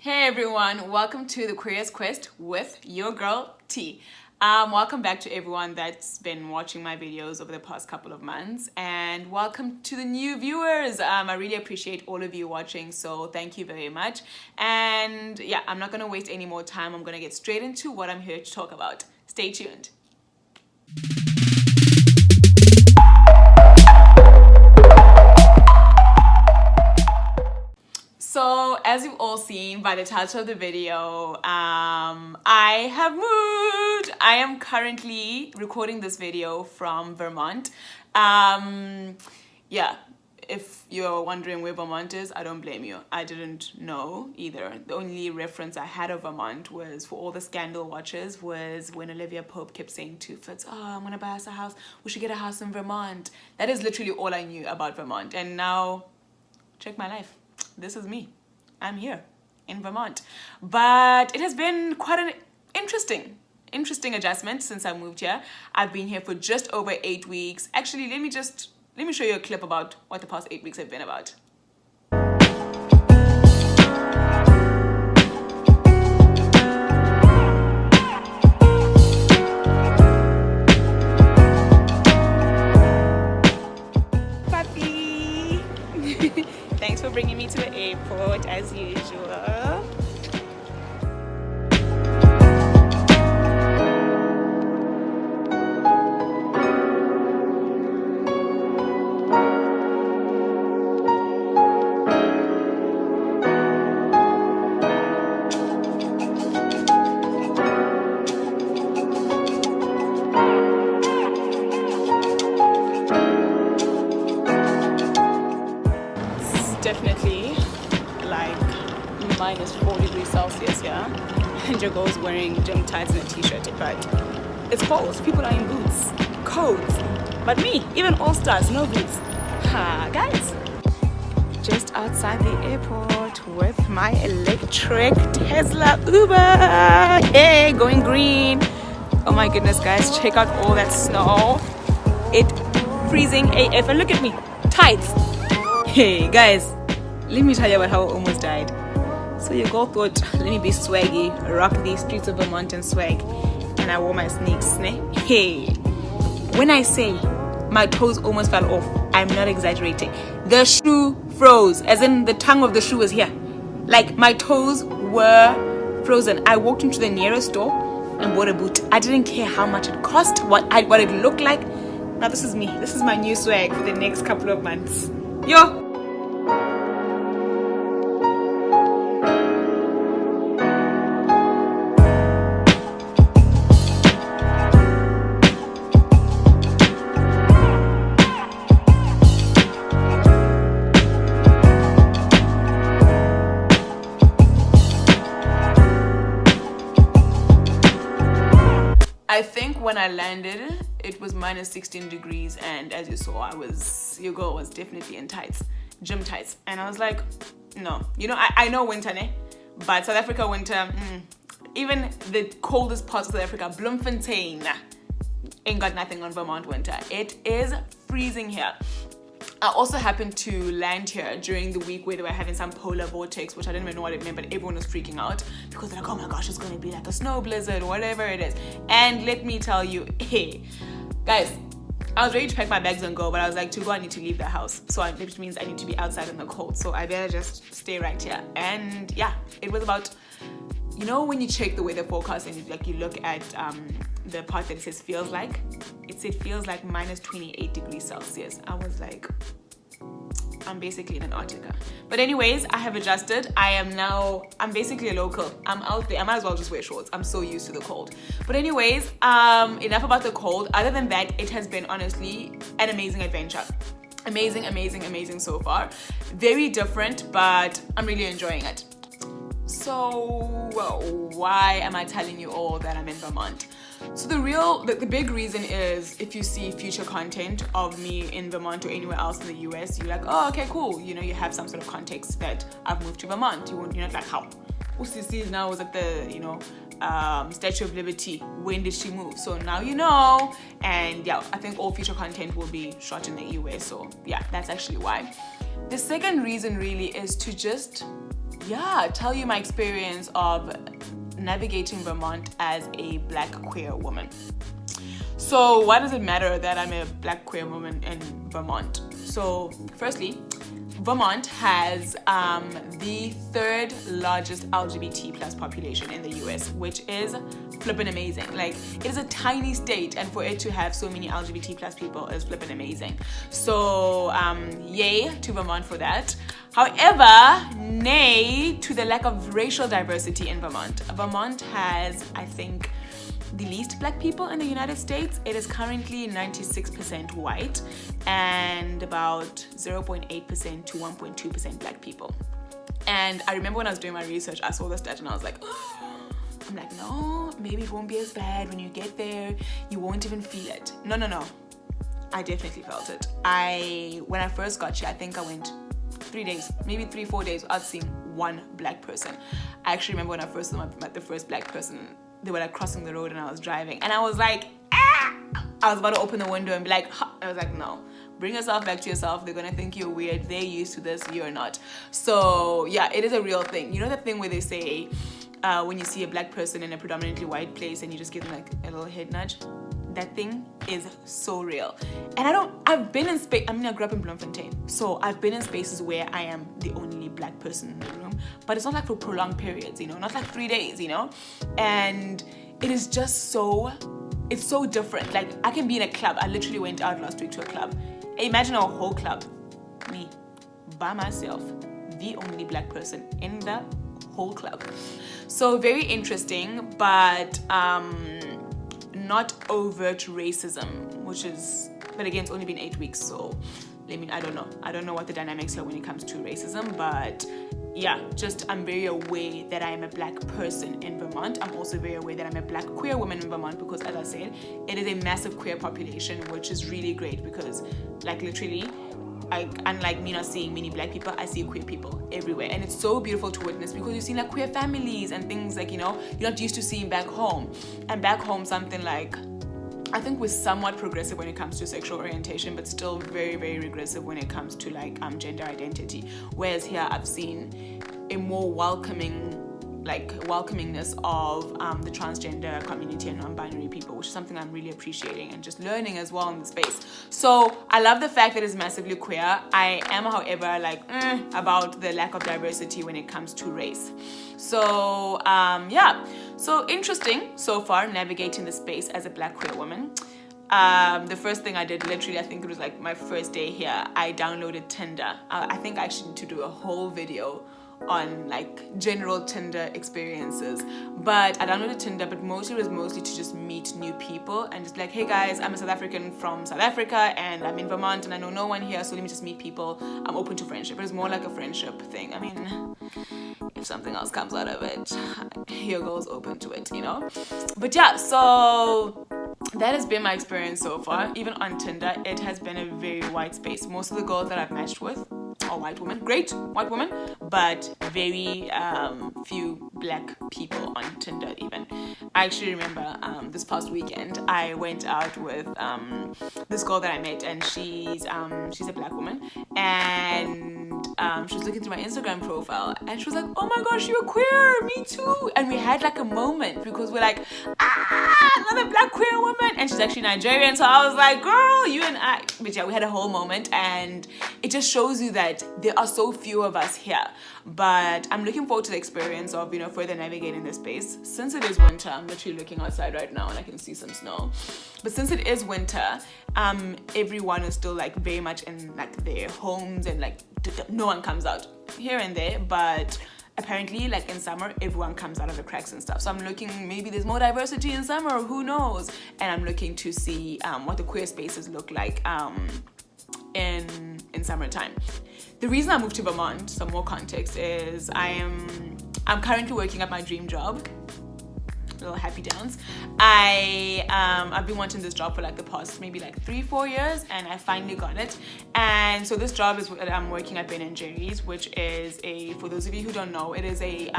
Hey everyone, welcome to the Queerious Quest with your girl T. Welcome back to everyone that's been watching my videos over the past couple of months, and welcome to the new viewers. I really appreciate all of you watching, so thank you very much. And yeah, I'm not gonna waste any more time. I'm gonna get straight into what I'm here to talk about. Stay tuned. So as you've all seen by the title of the video, I have moved. I am currently recording this video from Vermont. Yeah, if you're wondering where Vermont is, I don't blame you. I didn't know either. The only reference I had of Vermont was, for all the scandal watchers, was when Olivia Pope kept saying to Fitz, oh, I'm gonna buy us a house. We should get a house in Vermont. That is literally all I knew about Vermont. And now, check my life. This is me. I'm here in Vermont. But it has been quite an interesting adjustment since I moved here. I've been here for just over 8 weeks. Actually, let me show you a clip about what the past 8 weeks have been about. Thanks for bringing me to the airport as usual. Definitely like minus 4 degrees Celsius, yeah, and your girl's wearing gym tights and a t-shirt, but it's cold. People are in boots, coats, but me, even all stars, no boots. Ha, guys, just outside the airport with my electric Tesla Uber. Hey, going green. Oh my goodness, guys, check out all that snow. It's freezing AF, and look at me, tights. Hey guys, let me tell you about how I almost died. So your girl thought, let me be swaggy, rock these streets of Vermont and swag, and I wore my sneaks. Hey, when I say my toes almost fell off, I'm not exaggerating. The shoe froze, as in the tongue of the shoe was here. Like, my toes were frozen. I walked into the nearest store and bought a boot. I didn't care how much it cost, what it looked like. Now this is me. This is my new swag for the next couple of months. Yo! I think when I landed, it was minus 16 degrees, and as you saw, your girl was definitely in tights, gym tights, and I was like, no, you know, I know winter, but South Africa winter, even the coldest parts of South Africa, Bloemfontein, ain't got nothing on Vermont winter. It is freezing here. I also happened to land here during the week where they were having some polar vortex, which I didn't even know what it meant, but everyone was freaking out because they're like, oh my gosh, it's going to be like a snow blizzard, whatever it is. And let me tell you, hey, guys, I was ready to pack my bags and go, but I was like, to go, I need to leave the house. So which means I need to be outside in the cold. So I better just stay right here. And yeah, it was about, you know, when you check the weather forecast and you look at the part that it says feels like, it said feels like minus 28 degrees Celsius. I was like, I'm basically in Antarctica. But anyways, I have adjusted. I'm basically a local. I'm out there. I might as well just wear shorts. I'm so used to the cold. But anyways, enough about the cold. Other than that, it has been honestly an amazing adventure. Amazing so far. Very different, but I'm really enjoying it. So why am I telling you all that I'm in Vermont? So the big reason is, if you see future content of me in Vermont or anywhere else in the US, you're like, oh, okay, cool. You know, you have some sort of context that I've moved to Vermont. You're not like, how? UCC now was at the, Statue of Liberty. When did she move? So now you know. And yeah, I think all future content will be shot in the US. So yeah, that's actually why. The second reason really is to just yeah, tell you my experience of navigating Vermont as a Black queer woman. So why does it matter that I'm a Black queer woman in Vermont? So firstly, Vermont has the third largest LGBT plus population in the US, which is flippin' amazing. Like, it is a tiny state, and for it to have so many LGBT plus people is flippin' amazing. So yay to Vermont for that. However, nay to the lack of racial diversity in Vermont. Vermont has, I think, the least Black people in the United States. It is currently 96% white and about 0.8% to 1.2% Black people. And I remember when I was doing my research, I saw the stat and I was like, I'm like, no, maybe it won't be as bad. When you get there, you won't even feel it. No. I definitely felt it. When I first got here, I think I went 3 days, maybe 3-4 days without seeing one Black person. I actually remember when I first met the first Black person, they were like crossing the road and I was driving and I was like, ah! I was about to open the window and be like, huh. I was like, no, bring yourself back to yourself. They're gonna think you're weird. They're used to this, you're not. So yeah, it is a real thing. You know that thing where they say when you see a Black person in a predominantly white place and you just give them like a little head nudge? That thing is so real. And I've been in space, I grew up in Bloemfontein, so I've been in spaces where I am the only Black person in the room, but it's not like for prolonged periods, not like 3 days, and it is just it's so different. Like, I can be in a club. I literally went out last week to a club. Imagine a whole club, me, by myself, the only Black person in the whole club. So very interesting, but not overt racism, but again, it's only been 8 weeks, so I don't know what the dynamics are when it comes to racism, but yeah, I'm very aware that I am a Black person in Vermont. I'm also very aware that I'm a Black queer woman in Vermont because, as I said, it is a massive queer population, which is really great because, like, literally, unlike me not seeing many Black people, I see queer people everywhere, and it's so beautiful to witness because you see like queer families and things like you're not used to seeing back home. And back home, something like, I think we're somewhat progressive when it comes to sexual orientation, but still very, very regressive when it comes to like gender identity. Whereas here, I've seen a more welcomingness of the transgender community and non-binary people, which is something I'm really appreciating and just learning as well in the space. So I love the fact that it's massively queer. I am, however, about the lack of diversity when it comes to race. So yeah, so interesting so far navigating the space as a Black queer woman. The first thing I did, literally, I think it was like my first day here, I downloaded Tinder. I think I actually need to do a whole video on like general Tinder experiences, but I downloaded Tinder, but it was mostly to just meet new people and just be like, hey guys, I'm a South African from South Africa and I'm in Vermont and I know no one here, so let me just meet people. I'm open to friendship. It was more like a friendship thing. If something else comes out of it, here goes open to it, but yeah, so that has been my experience so far. Even on Tinder, it has been a very white space. Most of the girls that I've matched with are white women, great white women, but very few Black people on Tinder even. I actually remember this past weekend I went out with this girl that I met, and she's a Black woman, and she was looking through my Instagram profile and she was like, oh my gosh, you're queer, me too. And we had like a moment because we're like, another Black queer woman, and she's actually Nigerian, so I was like, girl, you and I. But yeah, we had a whole moment, and it just shows you that there are so few of us here. But I'm looking forward to the experience of further navigating this space. Since it is winter, I'm literally looking outside right now and I can see some snow, but since it is winter, everyone is still like very much in like their homes, and like no one comes out here and there, but apparently like in summer everyone comes out of the cracks and stuff. So I'm looking, maybe there's more diversity in summer, who knows. And I'm looking to see what the queer spaces look like in summertime. The reason I moved to Vermont, some more context, is I'm currently working at my dream job. Little happy dance. I've been wanting this job for like the past maybe like 3-4 years, and I finally got it. And so this job is I'm working at Ben & Jerry's, which is for those of you who don't know, it is a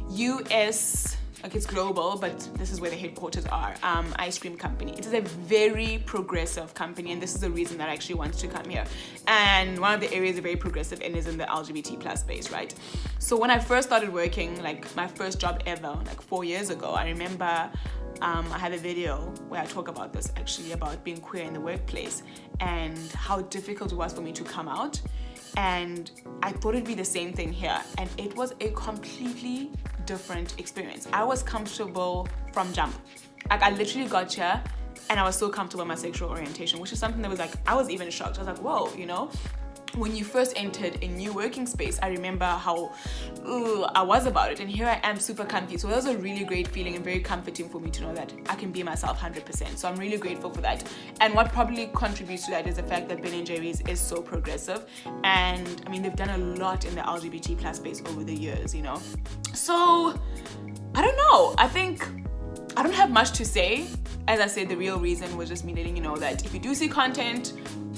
US like it's global, but this is where the headquarters are, ice cream company. It is a very progressive company, and this is the reason that I actually wanted to come here. And one of the areas very progressive in is in the LGBT plus space, right? So when I first started working, like my first job ever, like 4 years ago, I remember I had a video where I talk about this, actually, about being queer in the workplace and how difficult it was for me to come out. And I thought it'd be the same thing here, and it was a completely different experience. I was comfortable from jump. Like I literally got here and I was so comfortable in my sexual orientation, which is something that was like, I was even shocked. I was like, whoa, you know? When you first entered a new working space, I remember how I was about it, and here I am super comfy. So that was a really great feeling and very comforting for me to know that I can be myself 100%. So I'm really grateful for that. And what probably contributes to that is the fact that Ben & Jerry's is so progressive, and I mean they've done a lot in the LGBT plus space over the years, you know. So I don't know, I think I don't have much to say. As I said, the real reason was just me letting you know that if you do see content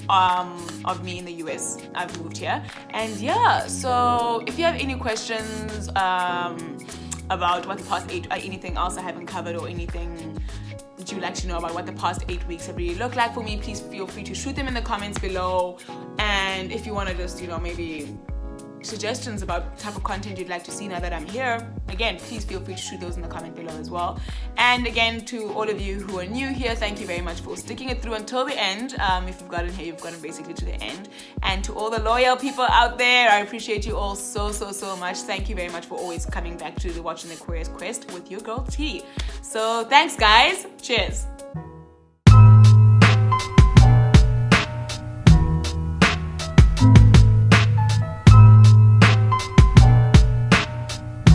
of me in the US, I've moved here. And yeah, so if you have any questions about what the past 8, anything else I haven't covered, or anything that you'd like to know about what the past 8 weeks have really looked like for me, please feel free to shoot them in the comments below. And if you want to just, you know, maybe suggestions about type of content you'd like to see now that I'm here, again, please feel free to shoot those in the comment below as well. And again, to all of you who are new here, thank you very much for sticking it through until the end. If you've gotten here, you've gotten basically to the end. And to all the loyal people out there, I appreciate you all so much. Thank you very much for always coming back to watching the Queerious Quest with your girl T. So thanks guys, cheers.